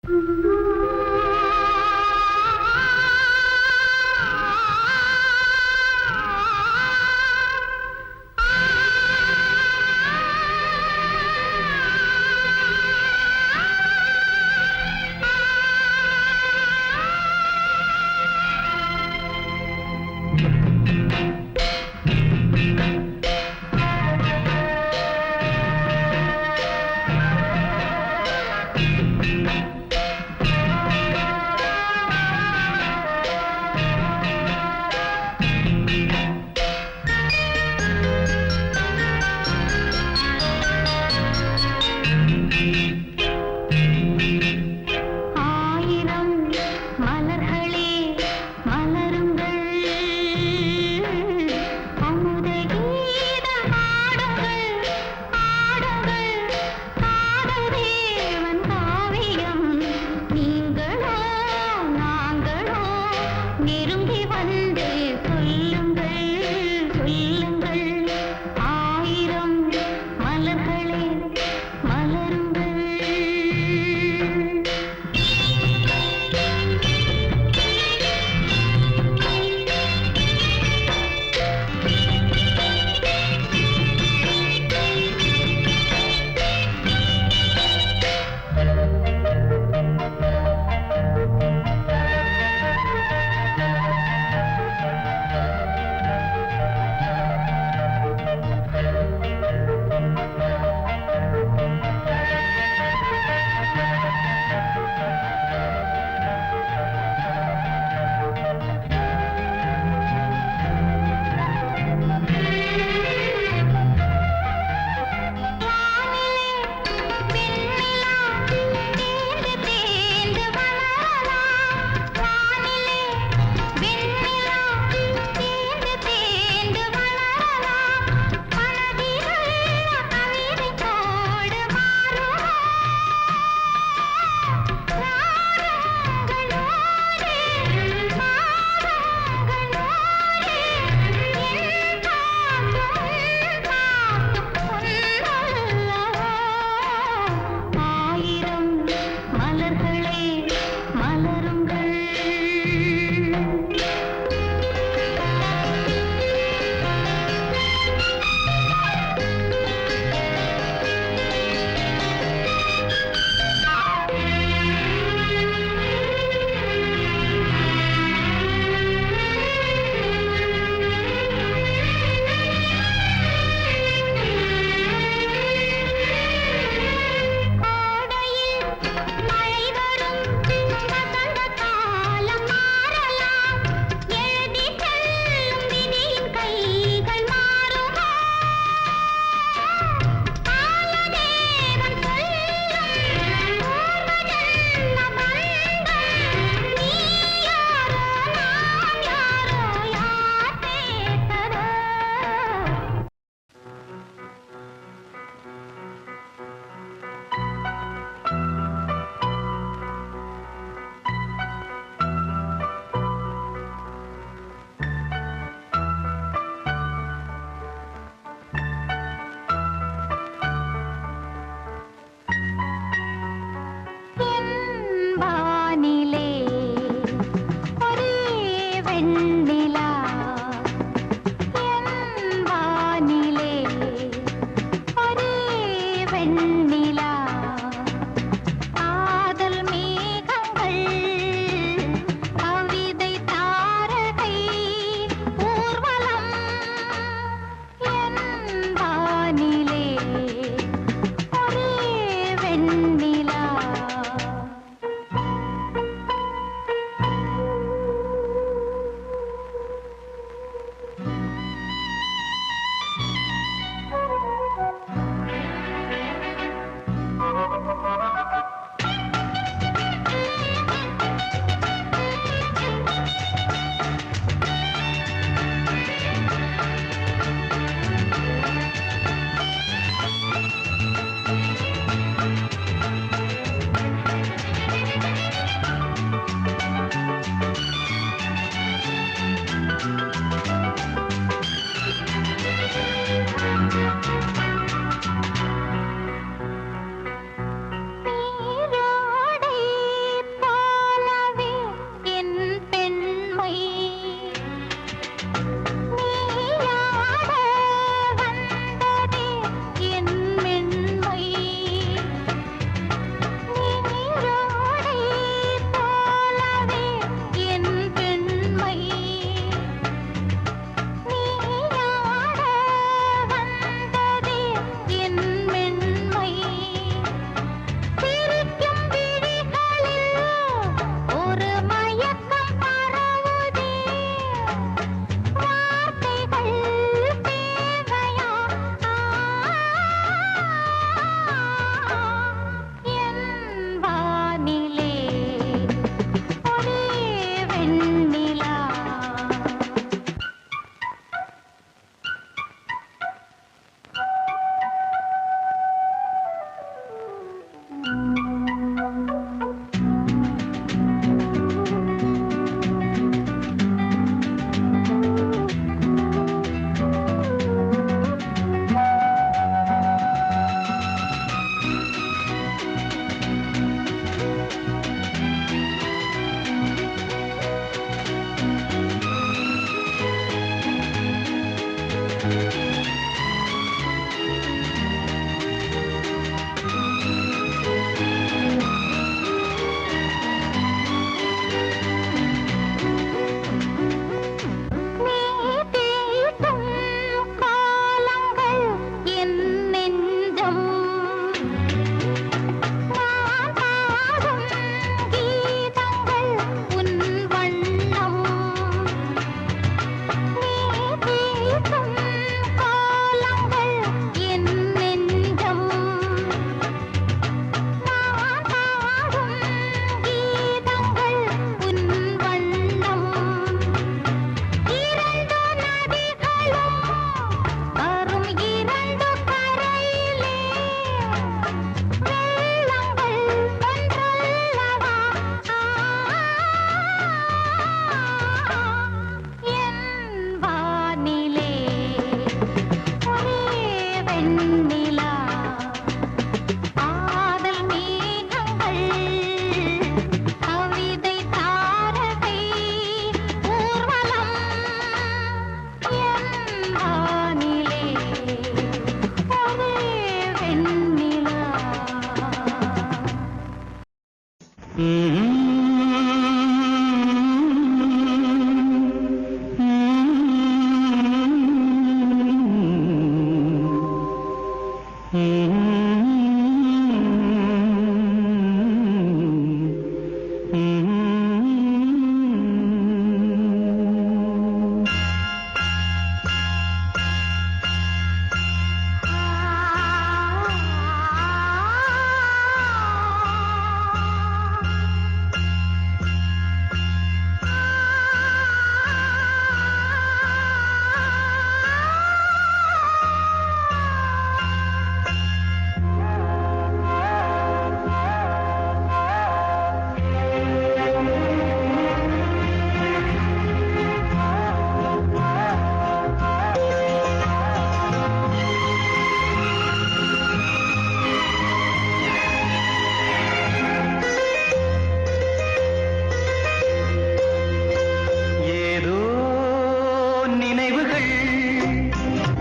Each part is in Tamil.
மழை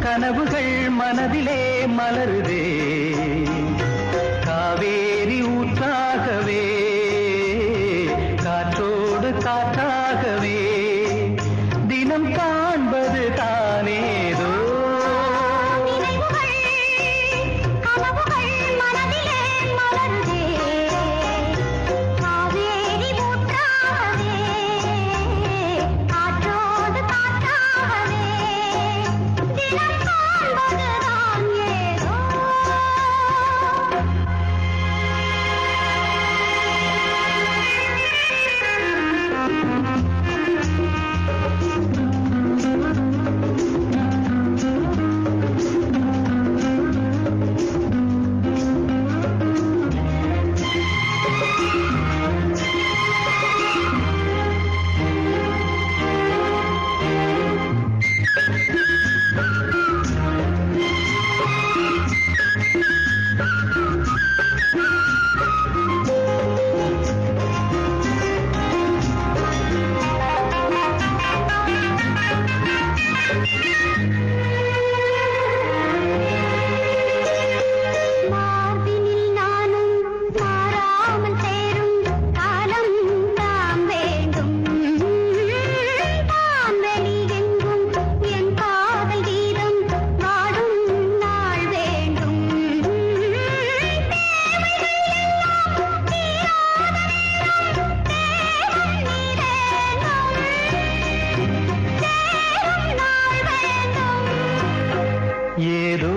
கனவுகள் மனதிலே மலருதே காவேரி ஊற்றாகவே காற்றோடு காற்றாகவே தினம் காண்பது தானேதோ ஏதோ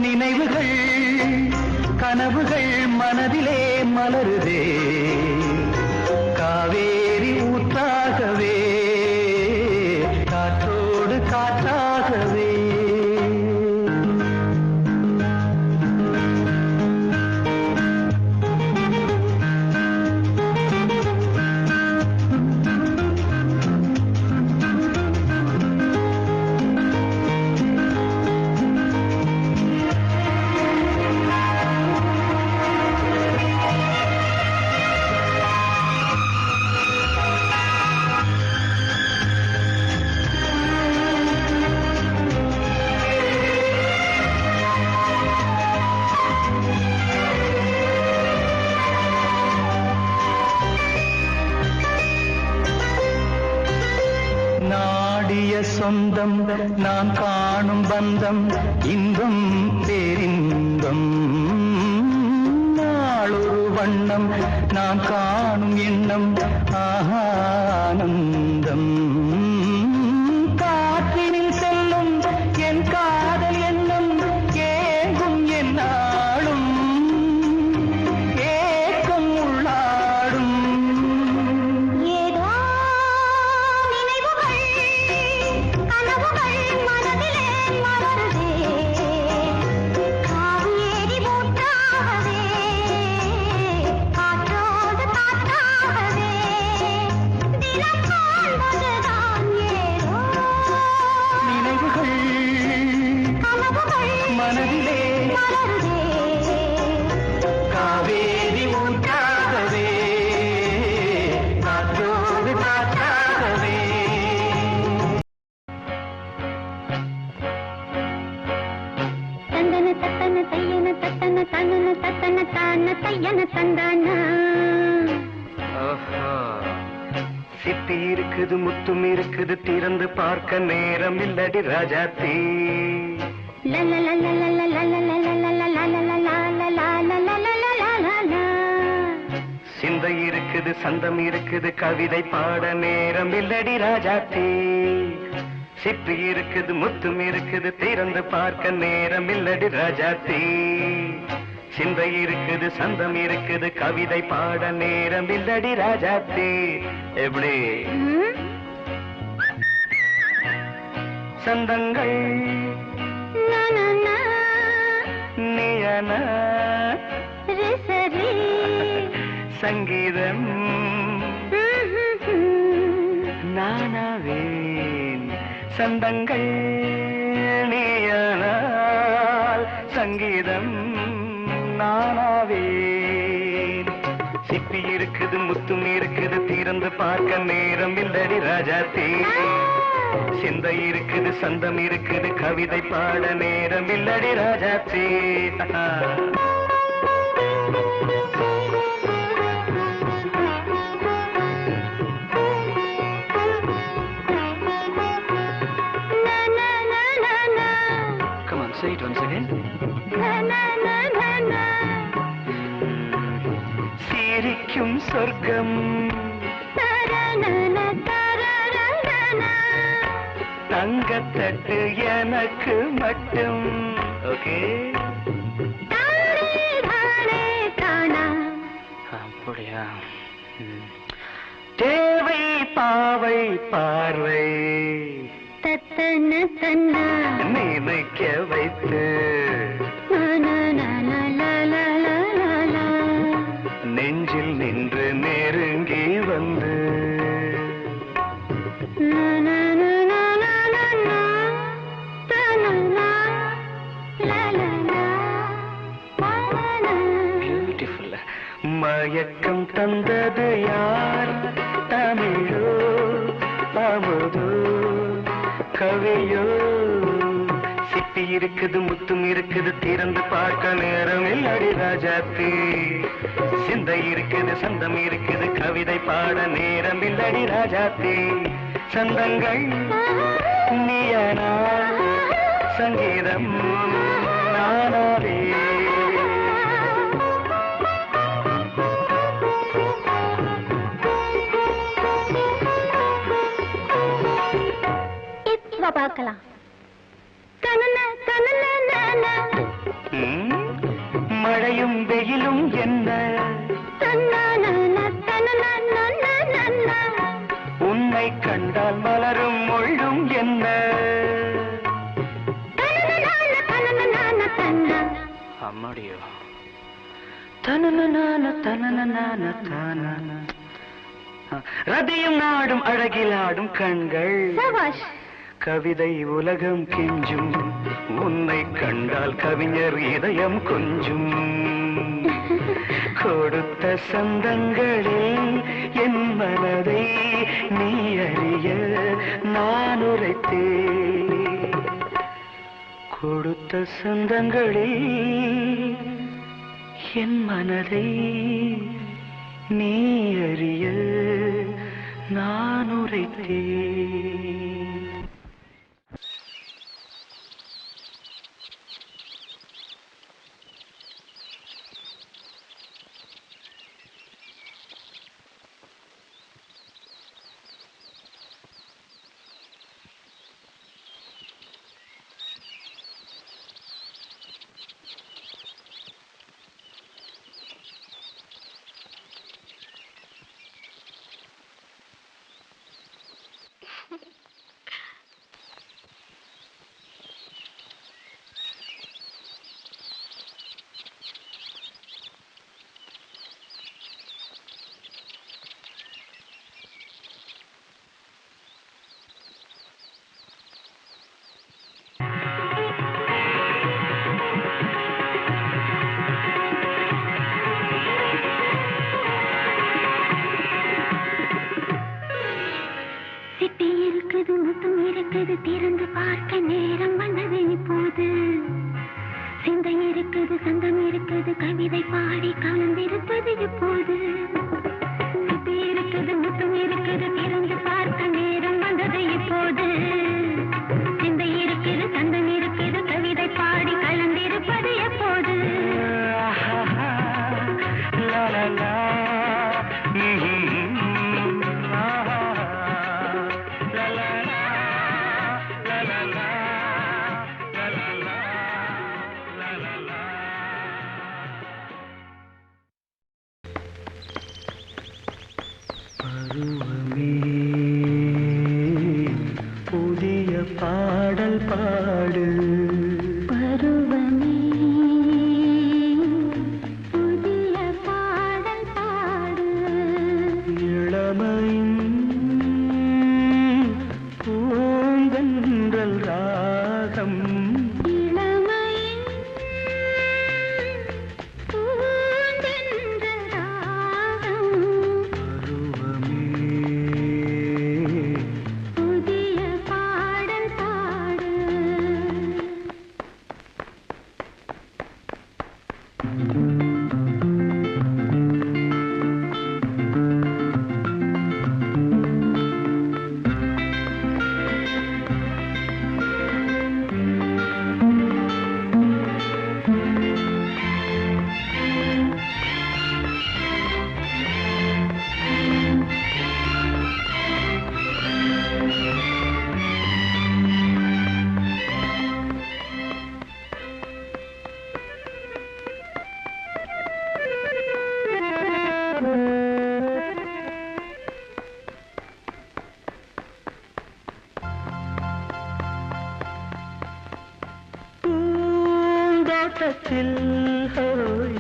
நினைவுகள் கனவுகள் மனதிலே மலருதே காவேரி ஊற்றாகவே காற்றோடு காற்றாகவே நாடிய சொந்தம் நான் காணும் பந்தம் இன்பம் பேரின்பம் நாளொரு வண்ணம் நான் காணும் எண்ணம் ஆனந்தம் காற்றினில் செல்லும் என் காதல் எண்ணம் ஏங்கும் என்னாலும் ஏக்கம் உள்ளாடும் காற்றோடு காற்றாகவே தினம் காண்பதுதான் சிப்பி இருக்குது முத்தும் இருக்குது திறந்து பார்க்க நேரம் இல்லடி ராஜாத்தி. சிந்தை இருக்குது சந்தம் இருக்குது கவிதை பாட நேரம் இல்லடி ராஜாத்தி. சிப்பி இருக்குது முத்தும் இருக்குது திறந்து பார்க்க நேரம் இல்லடி ராஜாத்தி. சிந்தை இருக்குது சந்தம் இருக்குது கவிதை பாட நேரம் இல்லடி ராஜாத்தி. எப்படி சந்தங்கள் நீயன சங்கீதம் நானாவேன். சந்தங்கள் நீயானால் சங்கீதம் நானாவேன். சிப்பி இருக்குது முத்தும் இருக்குது திறந்து பார்க்க நேரம் இல்லடி ராஜாத்தி. சிந்தை இருக்குது சந்தம் இருக்குது கவிதை பாட நேரம் இல்லடி Rajathi. Say it once again. சிரிக்கும் சொர்க்கம் தங்கத்தட்டு எனக்கு மட்டும். ஓகே அப்படியா? தேவை பாவை பார்வை நினைக்க வைத்து நெஞ்சில் நின்று நெருங்கி வந்து பியூட்டிஃபுல். மயக்கம் தந்தது யார்? தமிழோ அமுதோ கவியோ? சிப்பி இருக்குது முத்தும் இருக்குது திறந்து பார்க்க நேரம் இல்லடி ராஜாத்தி. சிந்தை இருக்குது சந்தம் இருக்குது கவிதை பாட நேரம் இல்லடி ராஜாத்தி. சந்தங்கள் நீயனா சங்கீதம் நானாவே. பார்க்கலாம். மழையும் வெயிலும் என்ன உன்னை கண்டால் மலரும் மொழியும் என்ன? அம்மாடியோ ரதியும் நாடும் அழகிலாடும் கண்கள் கவிதை உலகம் கெஞ்சும். உன்னை கண்டால் கவிஞர் இதயம் கொஞ்சும். கொடுத்த சந்தங்களில் என் மனதை நீ அறிய நான் உரைத்தேன். கொடுத்த சந்தங்களில் என் மனதை நீ அறிய நான் உரைத்தேன். இருக்குது திறந்து பார்க்க நேரம் வந்தது இப்போது. சிந்தை இருக்குது சந்தம் இருக்குது கவிதை பாடி கலந்திருப்பது இப்போது. இருக்குது முத்தம் இருக்குது திறந்து பருவமே புதிய பாடல் பாடு பருவமே புதிய பாடல் பாடு இளமையின் பூங்கன்றல் ராகம் இளமையின் பூந்தென்றல் ராகம் பருவமே புதிய பாடல் பாடு பூந்தோட்டத்தில் ஹோய்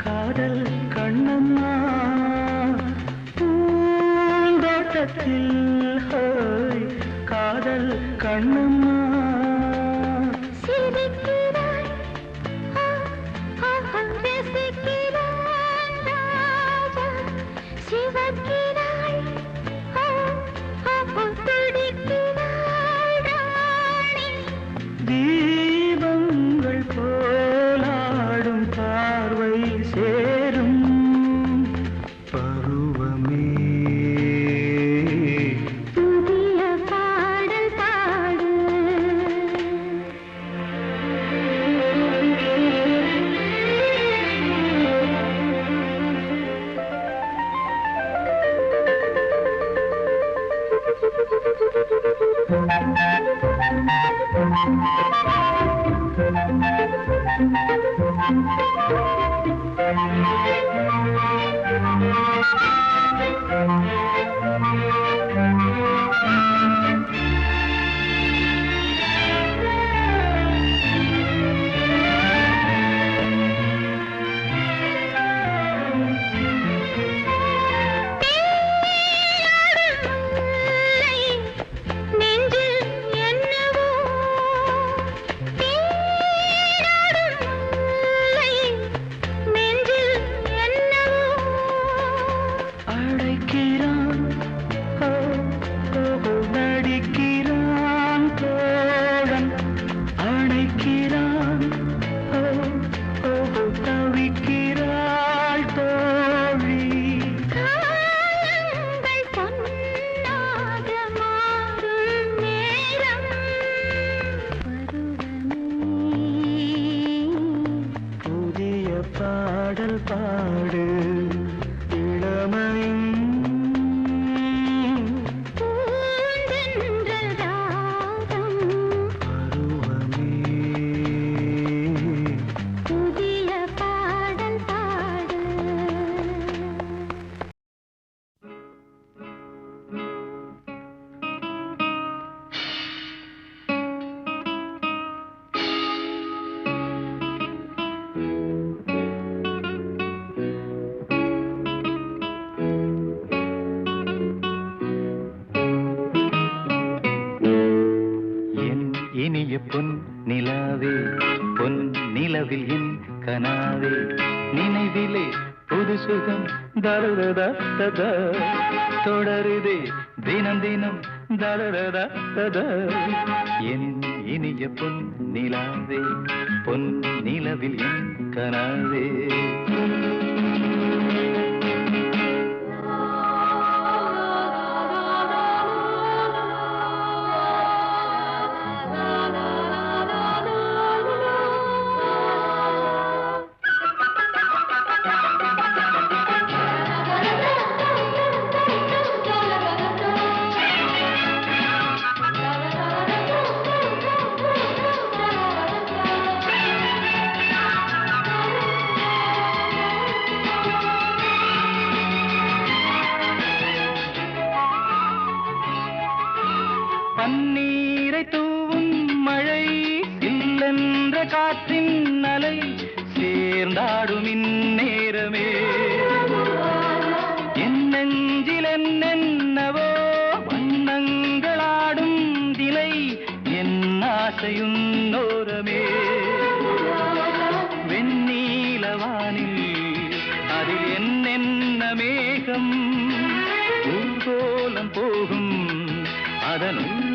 காதல் கண்ணம்மா பூந்தோட்டத்தில் ஹோய் காதல் கண்ணம்மா சிரிக்கிறாய் ரசிக்கிறான் ராஜா சிவக்கிறாய் துடிக்கிறாய் ராணி தீபங்கள் போலாடும் பார்வை சேரும் பருவமே புதிய பாடல் பாடு நெஞ்சில் என்னவோ தேடாடும் முல்லை நெஞ்சில் என்னவோ அழைக்கிறான் ஓ, ஓ, நடிக்கிறான் தோழன் அணைக்கிறான் ஓ, ஓ, தவிக்கிறாள் தோழி காலங்கள் பொன்னாக மாறும் நேரம் பருவமே புதிய பாடல் பாடு இளமையின் பூந்தென்றல் ராகம் பருவமே புதிய பாடல் பாடு என் இனிய பொன் நிலாவே பொன் நிலவில் என் கனாவே நினைவிலே புது சுகம் தருதத தொடருதே தினம் தினம் தருதத என் இனிய பொன் நிலாவே பொன் நிலவில் என் கனாவே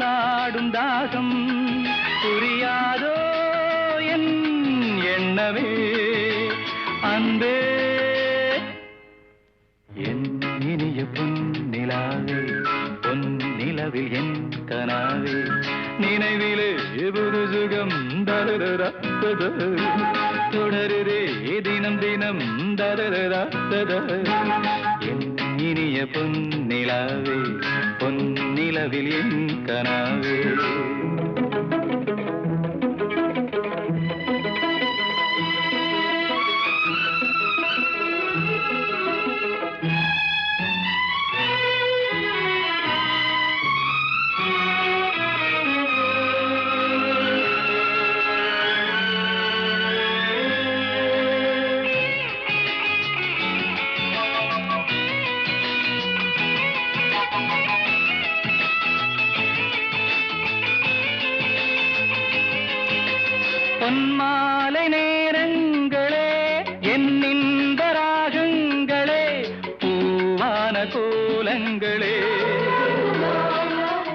தள்ளாடும் தாகம் புரியாதோ என் எண்ணமே அன்பே என் இனிய பொன்னிலாவே பொன்னிலவில் என் கனாவே நினைவிலே புது சுகம் தருதா தொடருதே தினம் தினம் தருதா என் இனிய பொன்னிலாவே பொன்னிலவில் என் கனாவே பொன்மாலை நேரங்களே என் இன்ப ராகங்களே பூவான கோலங்களே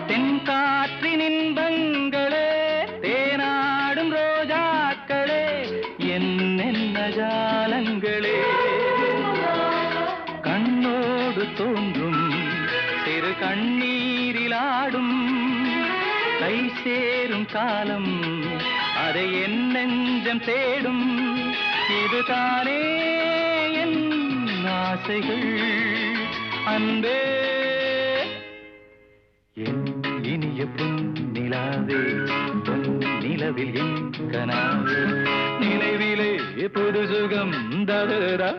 தென்காற்றின் இன்பங்களே தேனாடும் ரோஜாக்களே என்னென்ன ஜாலங்களே கண்ணோடு தோன்றும் சிறு கண்ணீரிலாடும் கை சேரும் காலம் அதை என் நெஞ்சம் தேடும் இதுதானே என் ஆசைகள் அன்பே என் இனிய பொன்னிலாவே பொன்னிலவில் என் கனாவே நினைவிலே புது சுகம் தரதா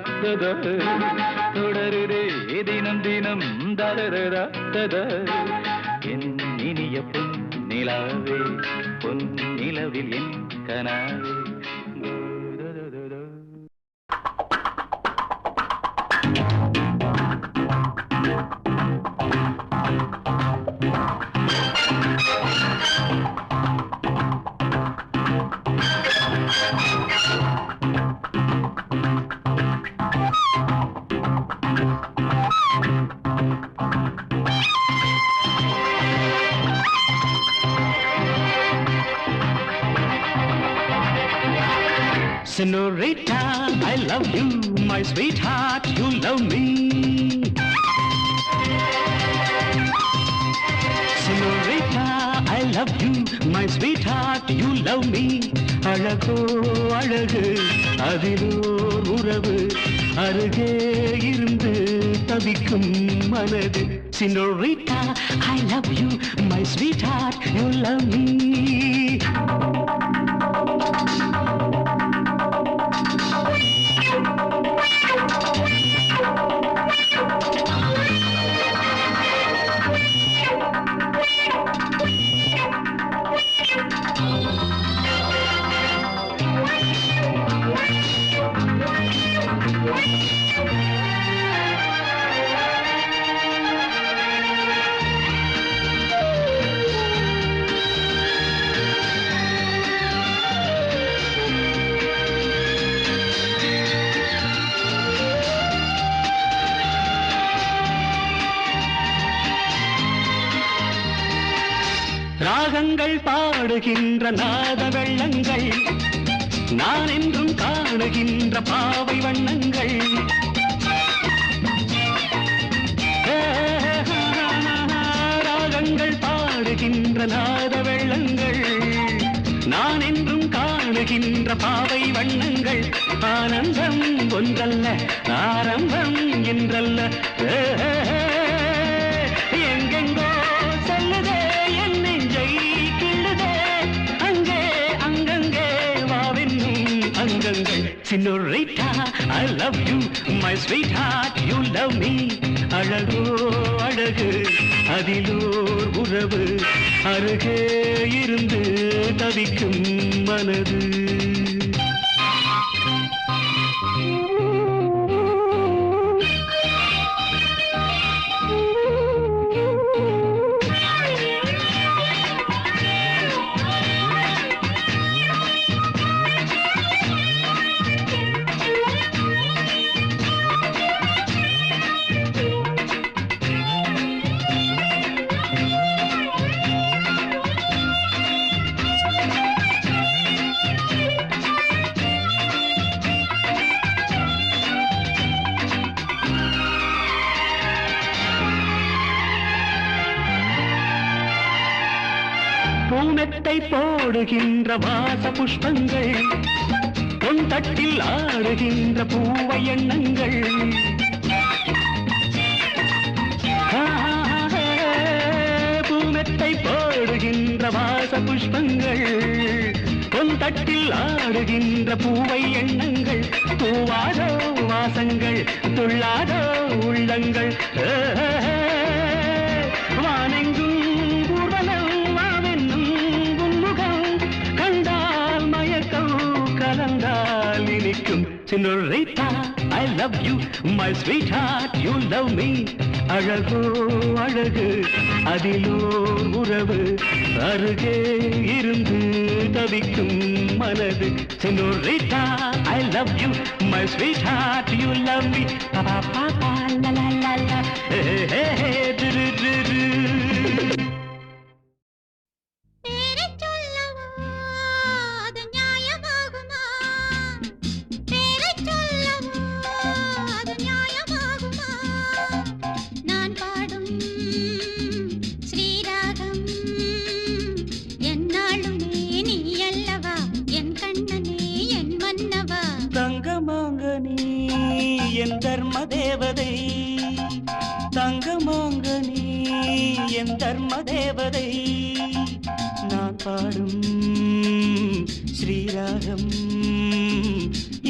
தொடருதே தினம் தினம் தரதா என் இனிய பொன்னிலாவே பொன்னிலவில் என் கனாவே Senorita, I love you, my sweetheart, you love me. Senorita, I love you, my sweetheart, you love me. அழகோ அழகு அதிலோர் உறவு அருகே இருந்து தவிக்கும் மனது. Senorita, I love you, my sweetheart, you love me. ராகங்கள் பாடுகின்ற நாத வெள்ளங்கள் நான் என்றும் காணுகின்ற பாவை வண்ணங்கள் ராகங்கள் பாடுகின்ற நாத வெள்ளங்கள் நான் என்றும் காணுகின்ற பாவை வண்ணங்கள் ஆனந்தம் ஒன்றல்ல ஆரம்பம் என்றல்ல எங்கெங்கோ செல்லுதே என் நெஞ்சை கிள்ளுதே அங்கே அங்கங்கே வாவென்னும் அங்கங்கள் Senorita, I love you, my sweetheart, you love me. அழகோ அழகு அதிலோர் உறவு அருகே இருந்து தவிக்கும் மனது. பூமெத்தை போடுகின்ற வாச புஷ்பங்கள் பொன் தட்டில் ஆடுகின்ற பூவை எண்ணங்கள் பூமெத்தை போடுகின்ற வாச புஷ்பங்கள் பொன் தட்டில் ஆடுகின்ற பூவை எண்ணங்கள் பூவாதோ வாசங்கள் துள்ளாதோ உள்ளங்கள் வானெங்கும் ஊர்வலம் வாவென்னும் உன்முகம் கண்டால் மயக்கம் கலந்தால் இனிக்கும் Senorita, I love you, my sweetheart, you love me. அழகோ அழகு அதிலோர் உறவு அருகே இருந்து தவிக்கும் மனது Senorita, I love you, my sweetheart, you love me. Pa pa pa pa la la la la. Hey hey hey du du du du. என் தர்ம தேவதை தங்கமாங்கனி என் தர்ம தேவதை நான் பாடும் ஸ்ரீராகம்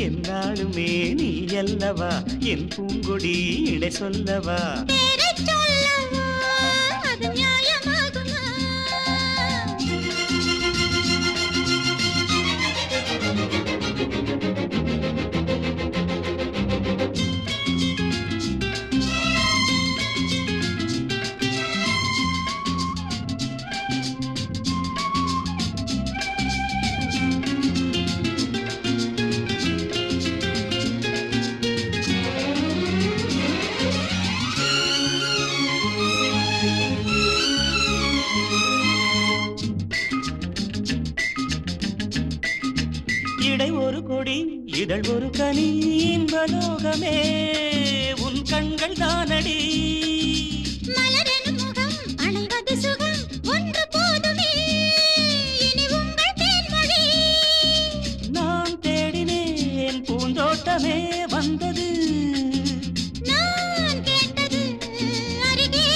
என்னாலுமே நீ அல்லவா என் பூங்கொடி இடை சொல்லவா இடை ஒரு கொடி இதழ் ஒரு கனி இன்பலோகமே உன் கண்கள் தானடி மலரெனும் முகம் அணைவது சுகம் ஒன்று போதுமே இனி உங்கள் தேன்மொழி நான் தேடினேன் பூந்தோட்டமே வந்தது நான் கேட்டது அருகே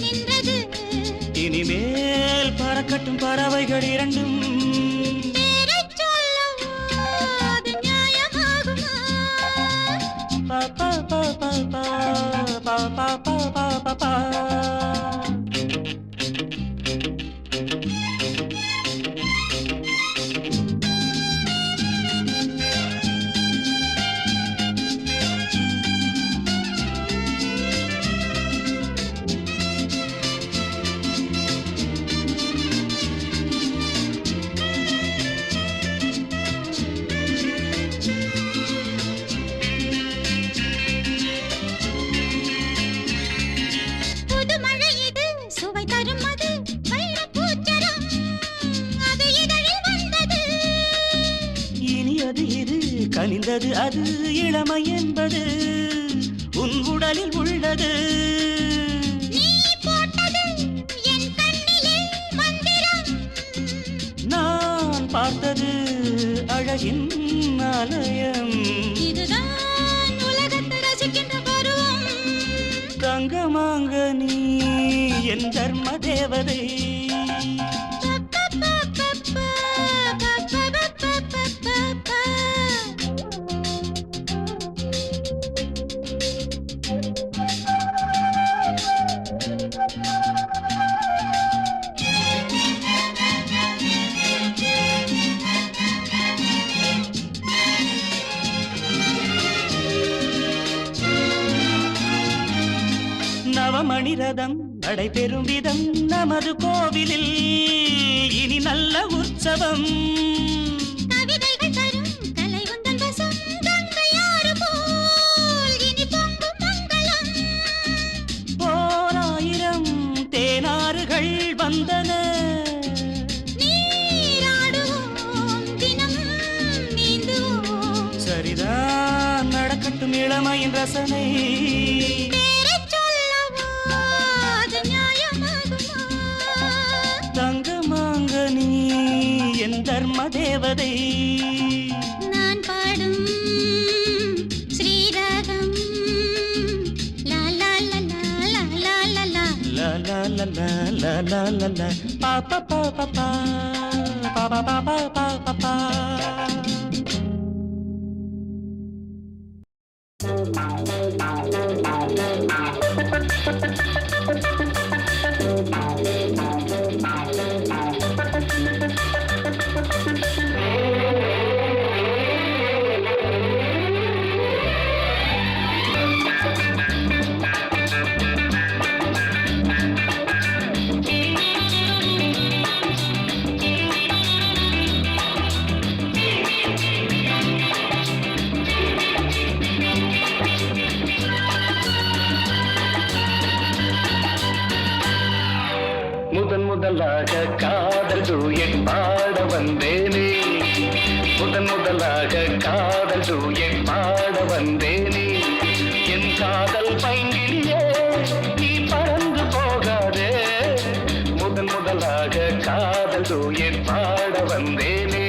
நின்றது இனிமேல் பறக்கட்டும் பறவைகள் இரண்டும் pa pa pa pa pa pa pa pa pa pa கனிந்தது அது இளமை என்பது உன் உடலில் உள்ளது நீ போட்டது என் கண்ணிலே மந்திரம் நான் பார்த்தது அழகின் ஆலயம் இதுதான் உலகத்தை ரசிக்கின்ற பருவம் தங்கமாங்கனி என் தர்ம தேவதை நவமணிரதம் நடைபெறும் விதம் நமது கோவிலில் இனி நல்ல உற்சவம் கவிதைகள் தரும் கலை உந்தன் வசம் கங்கையாறு போல் இனி பொங்கும் மங்களம் ஓராயிரம் தேனாறுகள் வந்தன நீராடுவோம் தினம் நீந்துவோம் சரிதான் நடக்கட்டும் இளமையின் ரசனை தங்கமாங்கனி தேவதை நான் பாடும் ஸ்ரீராகம் லா லா லா லா லா லா லா லா லா லா லா லா லா லா லா பா பா பா பா பா பா பா பா பா பா பா பா. முதலாக காதல் டூயட் பாட வந்தேனே முதலாக காதல் டூயட் பாட வந்தேனே என் காதல் பைங்கிலியே நீ பறந்து போகாதே முதலாக காதல் டூயட் பாட வந்தேனே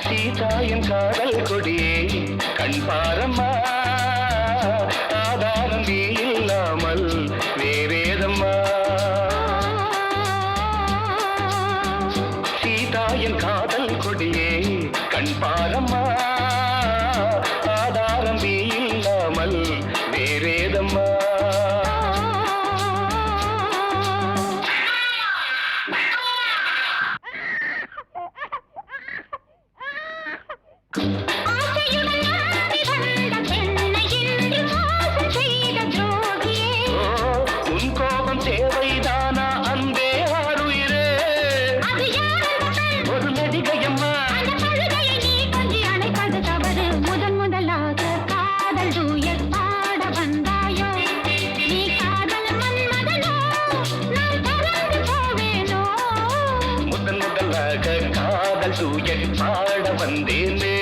சீதாயின் காதல் கொடியே கண் பாரம்மா ஆதாரம் நீ இல்லாமல் வேறேதம்மா சீதாயின் காதல் கொடியே கண் பாரம்மா ஆதாரம் நீ இல்லாமல் வேறேதம்மா காதல் டூயட் பாட வந்தேனே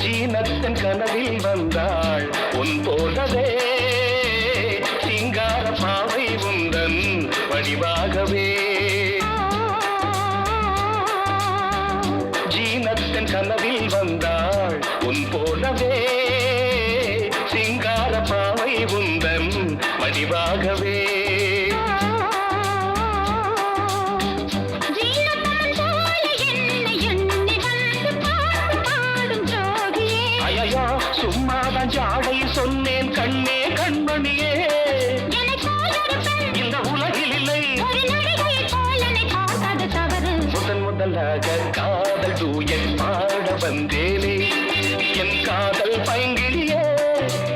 ஜீனத்தின் கனவில் வந்தாள் உன் போலவே சிங்கார பாவை உந்தன் வடிவாகவே ஜீனத்தின் கனவில் வந்தாள் உன் போலவே சிங்கார பாவை உந்தன் வடிவாகவே சும்மாதான் ஜாடை சொன்னேன் கண்ணே கண்மணியே இந்த உலகில் இல்லை முதலாக காதல் டூயட் பாட வந்தேனே என் காதல் பைங்கிலியே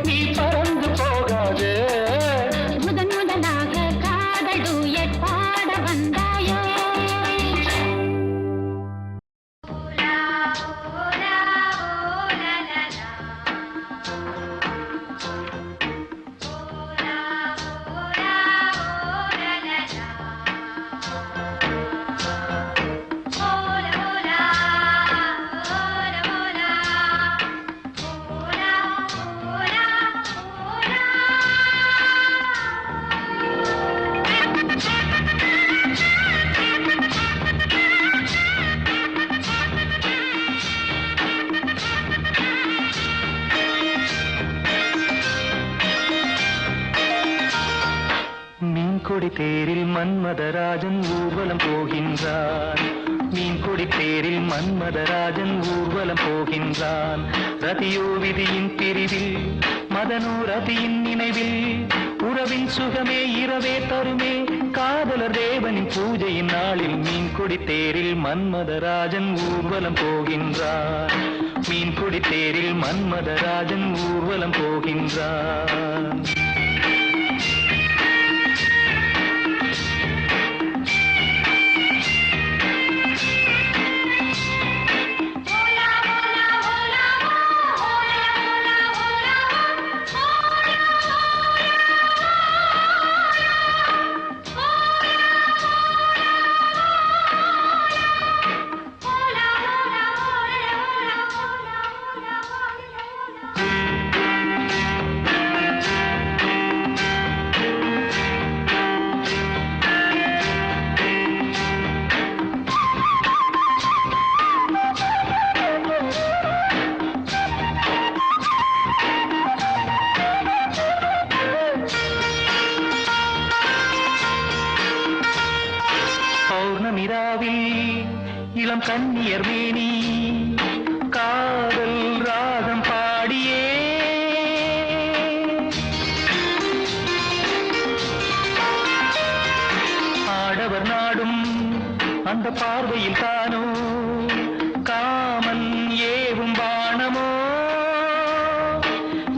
நீ பறந்து போகாது முதலாக கொடி தேரில் மன்மதராஜன் ஊர்வலம் போகின்றான். மீன் கொடி தேரில் மன்மதராஜன் ஊர்வலம் போகின்றான். ரதியோ விதியின் பிரிவில் மதனோ ரதியின் நினைவில் உறவின் சுகமே இரவே தருமே காதலர் தேவனின் பூஜையின் நாளில் மீன் கொடி தேரில் மன்மதராஜன் ஊர்வலம் போகின்றான். மீன் கொடி தேரில் மன்மதராஜன் ஊர்வலம் போகின்றான். இளம் கண்ணியர் மேனி காதல் ராகம் பாடியே ஆடவர் நாடும் அந்த பார்வையில் தானோ காமன் ஏவும் பாணமோ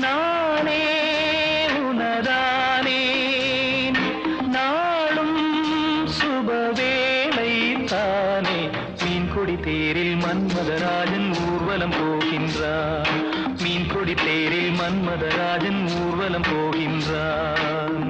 நானே உனதானேன் நாளும் சுபவேளை தானே. மீன் கொடி தேரில் மன்மதராஜன் ஊர்வலம் போகின்றான். மீன் கொடி தேரில் மன்மதராஜன் ஊர்வலம் போகின்றான்.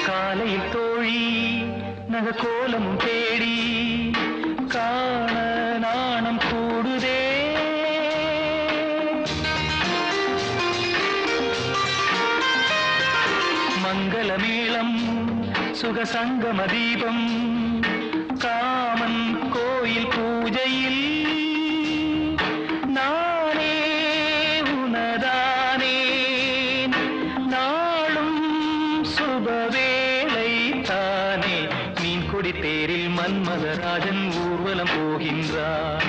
காலையில் தோழி நகக்கோலமும் தேடி காண நாணம் கூடுதே. மங்கள மேளம் சுகசங்கம தீபம் காமன் கோயில் பூஜையில் நானே உனதானேன் நாளும் சுபவேளை தானே. மீன் கொடி தேரில் மன்மதராஜன் ஊர்வலம் போகின்றான்.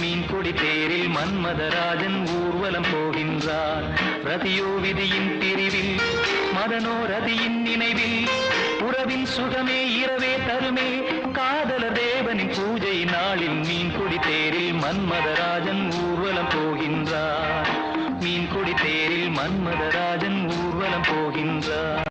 மீன் கொடி தேரில் மன்மதராஜன் ஊர்வலம் போகின்றான். ரதியோ விதியின் பிரிவில் மதனோ ரதியின் நினைவில் உறவின் சுகமே இரவே தருமே காதலர் தேவனின் பூஜை நாளில் மீன் கொடி தேரில் மன்மதராஜன் ஊர்வலம் போகின்றான். மீன் கொடி தேரில் மன்மதராஜன் ஊர்வலம் போகின்றான்.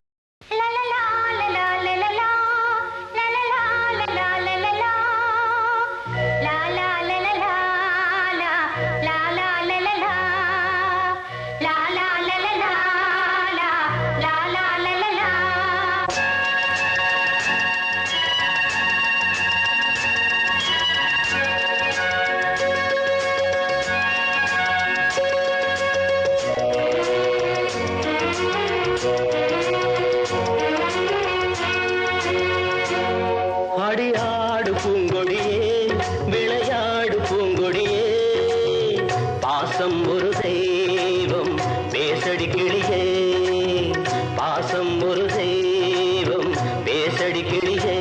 அடியாடு பூங்கொடியே விளையாடு பூங்கொடியே பாசம் ஒரு தெய்வம் பேசடி கிளியே பாசம் ஒரு தெய்வம் பேசடி கிளியே.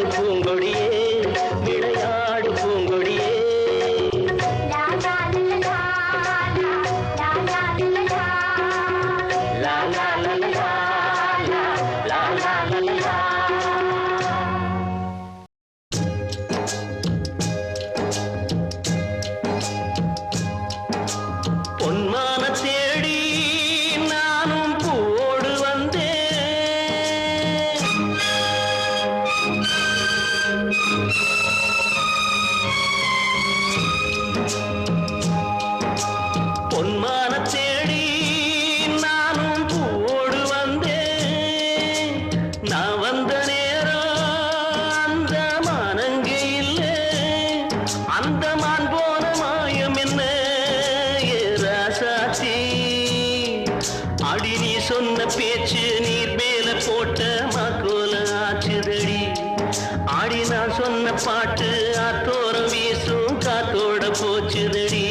விளையாடு பூங்கொடியே விளையாடு பூங்கொடியே பொன்மான தேடி நானும் பூவோடு வந்தேன் பொன்மான தேடி நானும் பூவோடு வந்தேன் நான் வந்த நேரம் அந்த மானங்கே இல்லை அந்த மான் போன மாயம் என்ன ராசாத்தி அடி நீ சொன்ன பேச்சு நீர் மேல போட்ட மாக்கோல ஆச்சுதடி ஆடி நான் சொன்ன பாட்டு ஆத்தோரம் வீசும் காத்தோட போச்சுதடி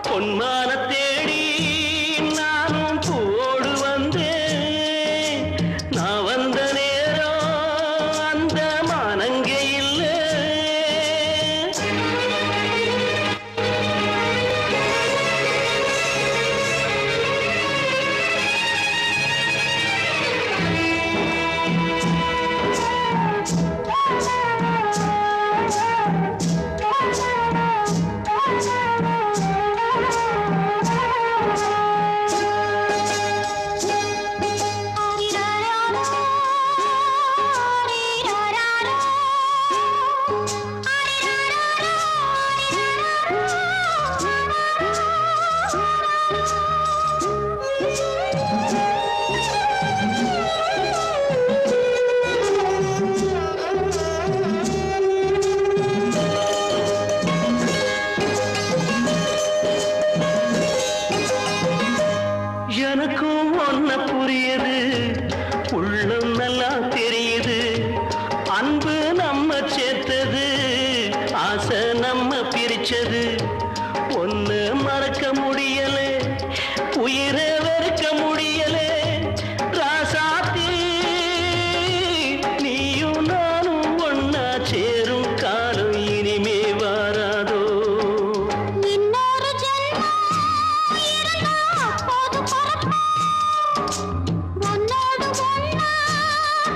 பொன்மான தேடி நானும் பூவோடு வந்தேன் நான் வந்த நேரம் அந்த மானங்கே இல்லை எனக்கும் ஒன்ன புரியுது உள்ளம் நல்லா தெரியுது அன்பு நம்ம சேர்த்தது ஆசை நம்ம பிரிச்சது ஒன்னு மறக்க முடியலே உயிரை வெறுக்க முடியலே ராசாத்தி நீயும் நானும் ஒன்னா சேரும் காலம் இனிமே வாராதோ இன்னொரு ஜென்மம் இருந்தா அப்போது பிறப்போம். உன்னோடு ஒண்ணா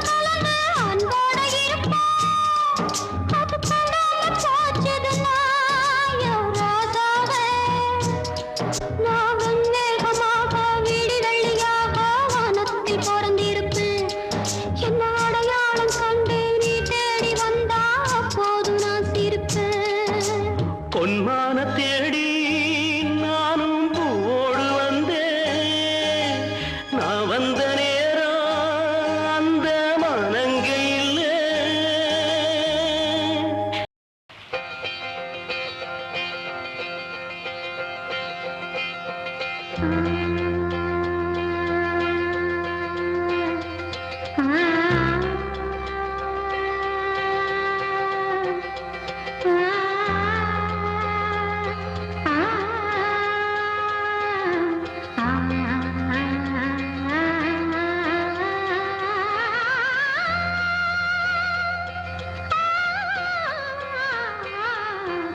கலந்து அன்போட இருப்போம். அது பண்ணாம போச்சுதுன்னா என் ராசாவே. நான் வெண்மேகமாக வீடு வெள்ளியாக வானத்தில் பிறந்திருப்பேன். என்ன அடையாளம் கண்டு நீ தேடி வந்தா அப்போது நான் சிரிப்பேன். பொன்மான தேடி நானும் பூவோடு வந்தேன் நான் வந்த நேரம் அந்த மானங்கே இல்லை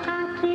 காற்றே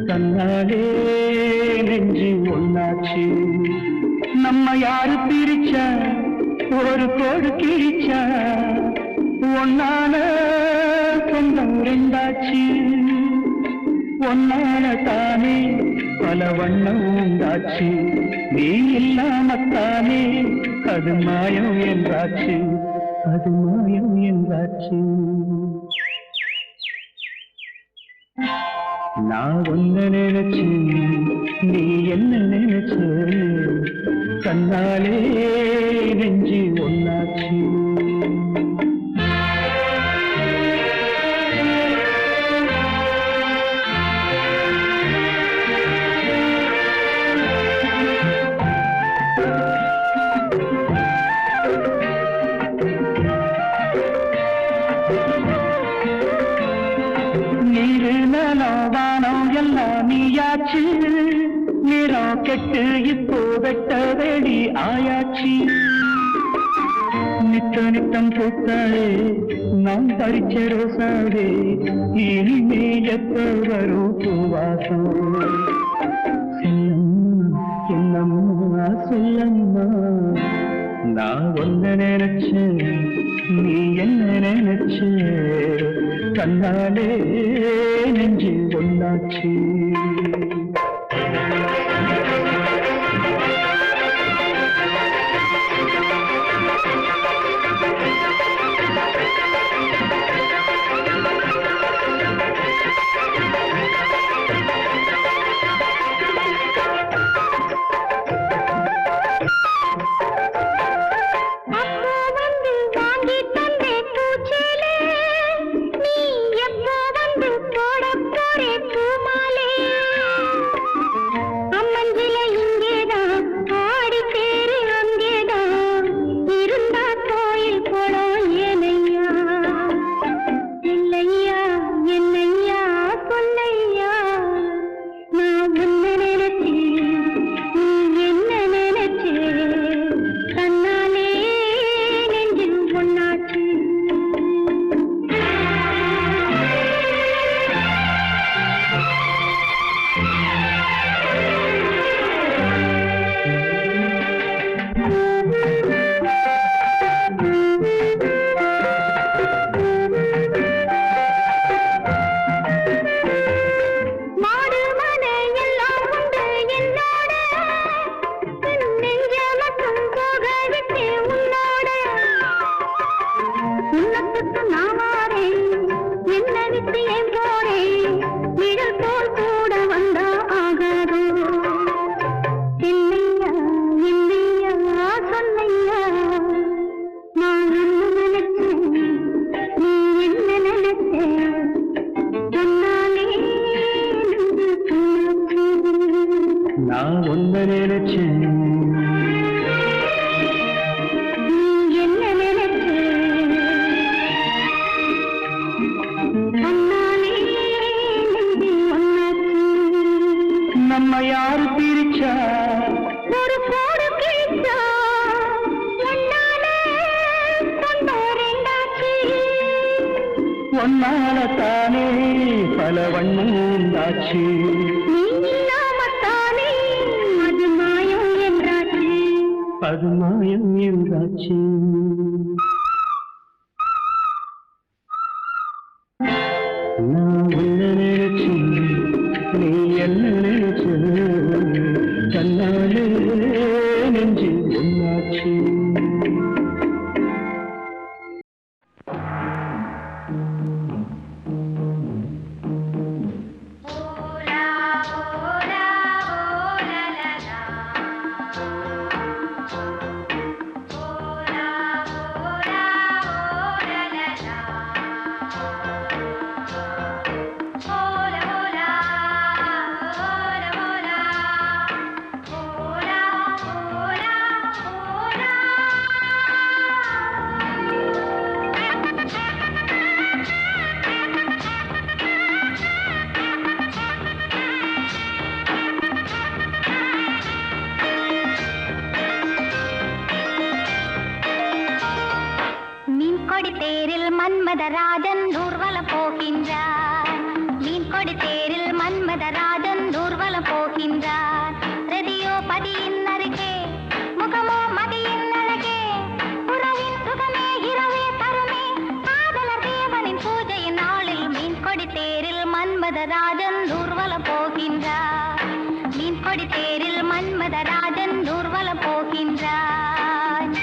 தன்னாலே நெஞ்சு ஒன்னாச்சு. நம்ம யாரு பிரிச்சா ஒரு கோடு கிழிச்சா ஒன்னான சொந்தம் ரெண்டாச்சு. ஒன்னான தானே பல வண்ணம் உண்டாச்சு. நீ இல்லாமத்தானே அது மாயம் என்றாச்சு. அது மாயம் என்றாச்சு. நான் ஒன்ன நினைச்சு நீ என்ன நினைச்சு கண்ணாலே நெஞ்சு ஒன்னாச்சு. நீயாச்சு நிறம் கெட்டு இப்போ வெட்ட வெளி ஆயாச்சி நித்த நித்தம் பூத்தாயே நாம் பறிச்ச ரோசாவே இனிமே எப்ப வரும் பூவாசம் என்னம்மா சொல்லம்மா நான் ஒன்ன நினைச்சேன் நீ என்ன நினைச்ச கண்ணாலே நெஞ்சு ஒன்னாச்சு ஒன்னாலத்தானே பல வண்ணாச்சு அது மாயம் என்றாச்சு நான் உன்ன நினைச்சு நீ என்ன நினைச்சு கண்ணாலே நெஞ்சு ஒன்னாச்சு மன்மதராஜன் ஊர்வலம் போகின்றார் மீன்கொடி தேரில் மன்மதராஜன் ஊர்வலம் போகின்றார் ரதியோ பதியின் அருகே முகமோ மதியின் அழகே உறவின் சுகமே இரவே தருமே காதலர் தேவனின் பூஜையின் நாளில் மீன்கொடி தேரில் மன்மதராஜன் ஊர்வலம் போகின்றார் மீன்கொடி தேரில் மன்மதராஜன் ஊர்வலம் போகின்றார்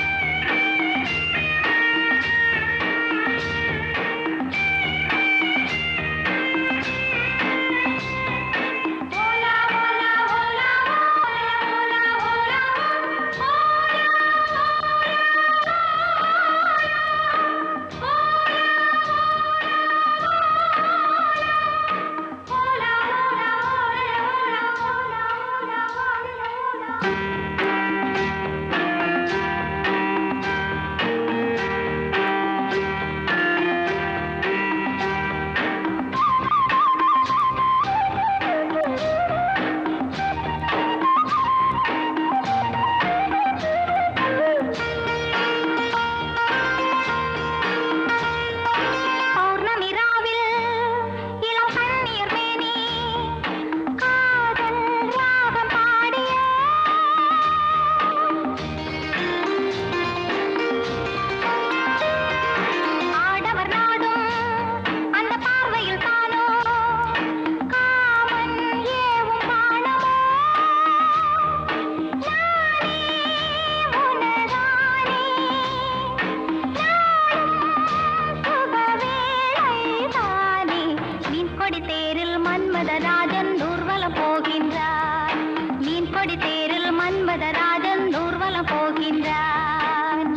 போகின்றான்.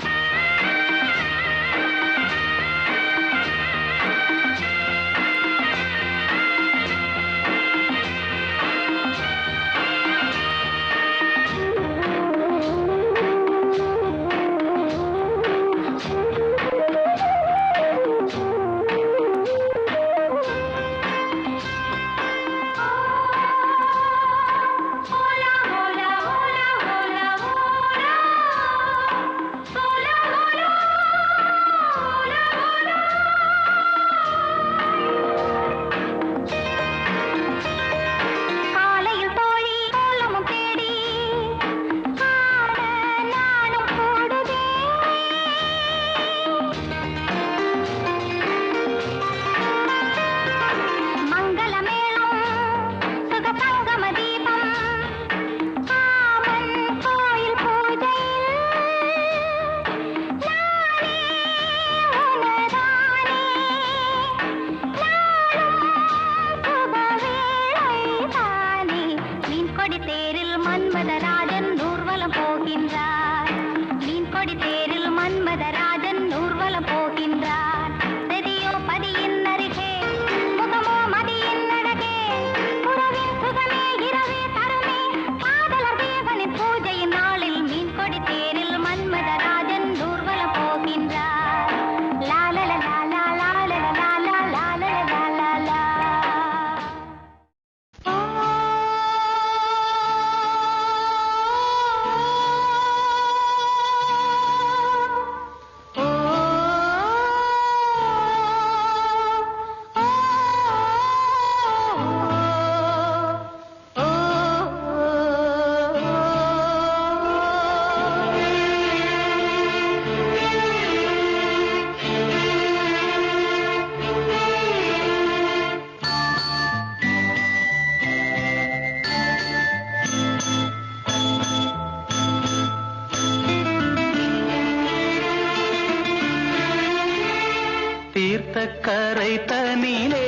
கரை தனிலே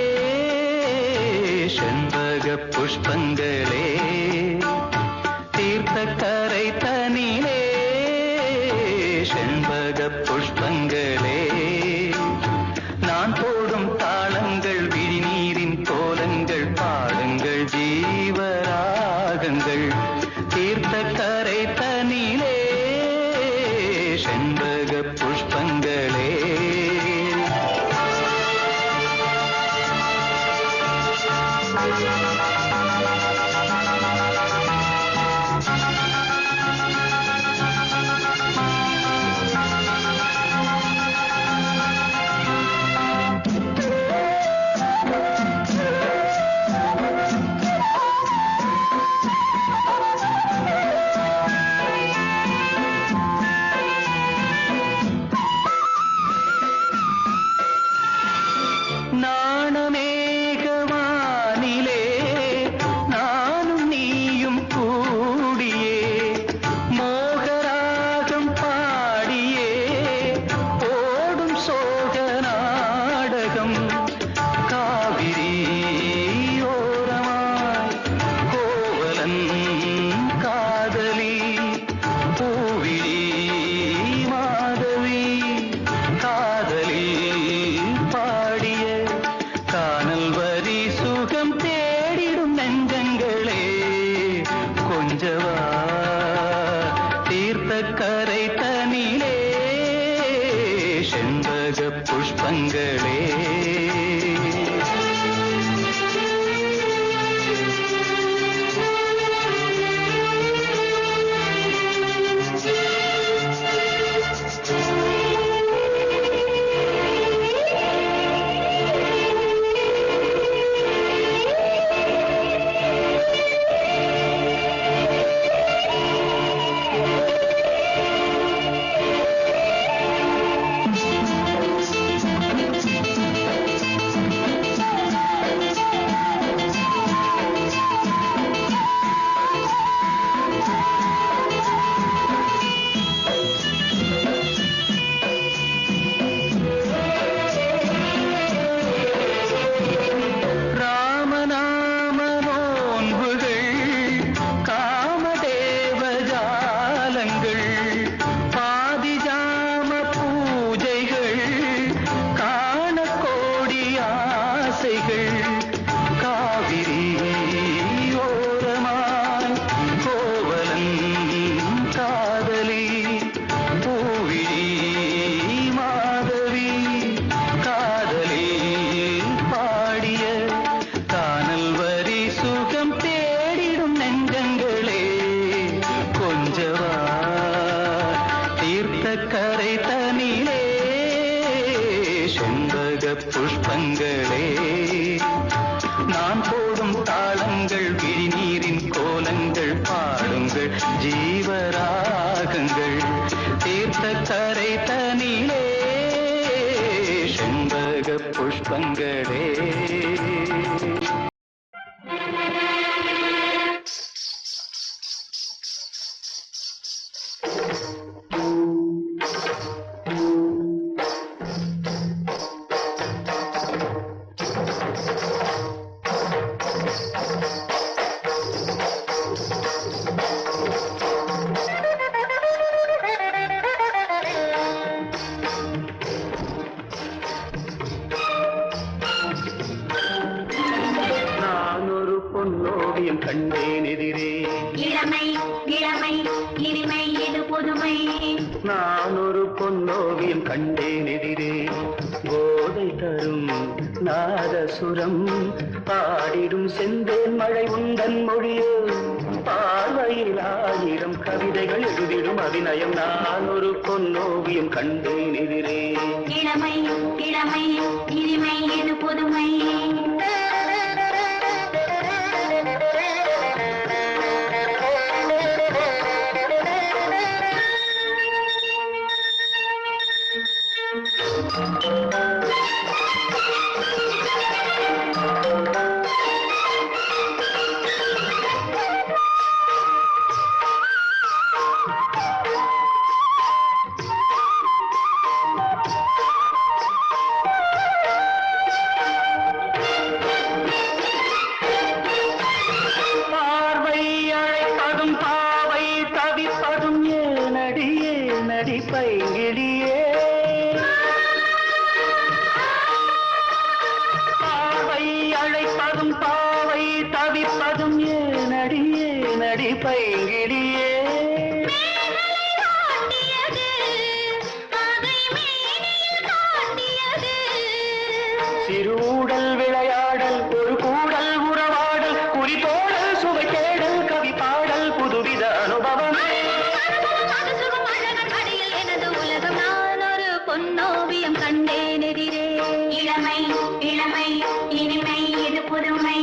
செண்பக புஷ்பங்களே தீர்த்த கரை தனிலே செண்பக புஷ்பங்களே நான் போடும் தாளங்கள் விழிநீரின் கோலங்கள் பாடுங்கள் ஜீவராகங்கள் தீர்த்த கரை தனிலே செண்பக புஷ்பங்களே நாணமேகவானிலே நானும் நீயும் கூடியே மோகராகம் பாடியே ஓடும் சோக நாடகம் காவிரி ஓரமாய் கோவலன் காதலி பூவிழி மாதவி காதலி பாடிய கானல் வரி சுகம் தேடிடும் நெஞ்சங்களே கொஞ்சவா தீர்த்த கரை தனிலே செண்பக புஷ்பங்களே தீர்த்தக்கரை தனிலே செண்பக புஷ்பங்களே நான் போடும் தாளங்கள் விழிநீரின் கோலங்கள் பாடுங்கள் ஜீவராகங்கள் தீர்த்தக்கரை தனிலே செண்பக புஷ்பங்களே பொன்னோவியம் கண்டேன் எதிரே இளமை இளமை இனிமை இது புதுமை நான் ஒரு பொன்னோவியம் கண்டேன் எதிரே போதை தரும் நாதசுரம் பாடிடும் செந்தேன் மழை உந்தன் மொழியோ பார்வையில் 1000 கவிதைகள் எழுதிடும் அபிநயம் நான் ஒரு பொன்னோவியம் கண்டேன் எதிரே இளமை இளமை இனிமை இது புதுமை பைங்கிளியே பாவை அழைப்பதும் பாவை தவிப்பதும் ஏனடியே நடி பைங்கிளியே சிறுடல் விளையாடல் ஒரு கூடல் உறவாடல் குறிப்போடல் சுவை தேடல் கவி பாடல் புதுவித அனுபவம் பொன்னோவியம் கண்டேன் எதிரே இளமை இளமை இனிமை இது புதுமை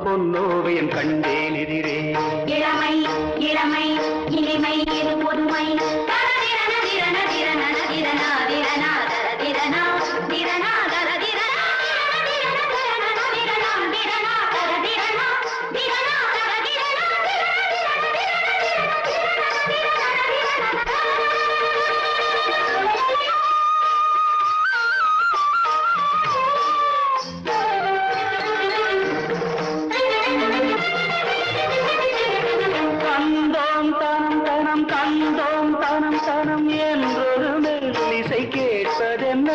பொன்னோவியம் கண்டேன் எதிரே இளமை இளமை இனிமை இது புதுமை என்றொரு மெல்லிசை கேட்பதென்ன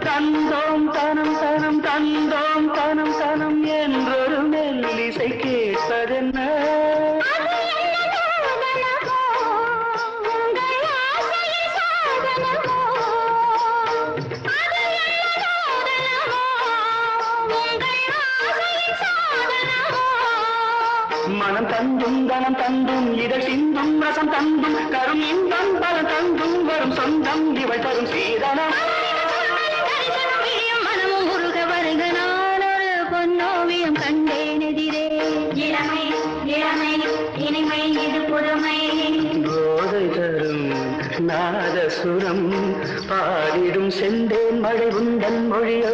தந்தோம் தனம் தனம் தந்தோம் தனம் தனம் என்றொரு மெல்லிசை கேட்பதென்ன மனம் தந்தும் தனம் தந்தும் இதழ் சிந்தும் ரசம் தந்தும் கரும் இன்பம் பல தந்தும் வரும் சொந்தம் இவள் தரும் சீதனம் இளமை இனிமை இது புதுமை போதை தரும் நாதசுரம் பாடிடும் செந்தேன் மழை உந்தன் மொழியோ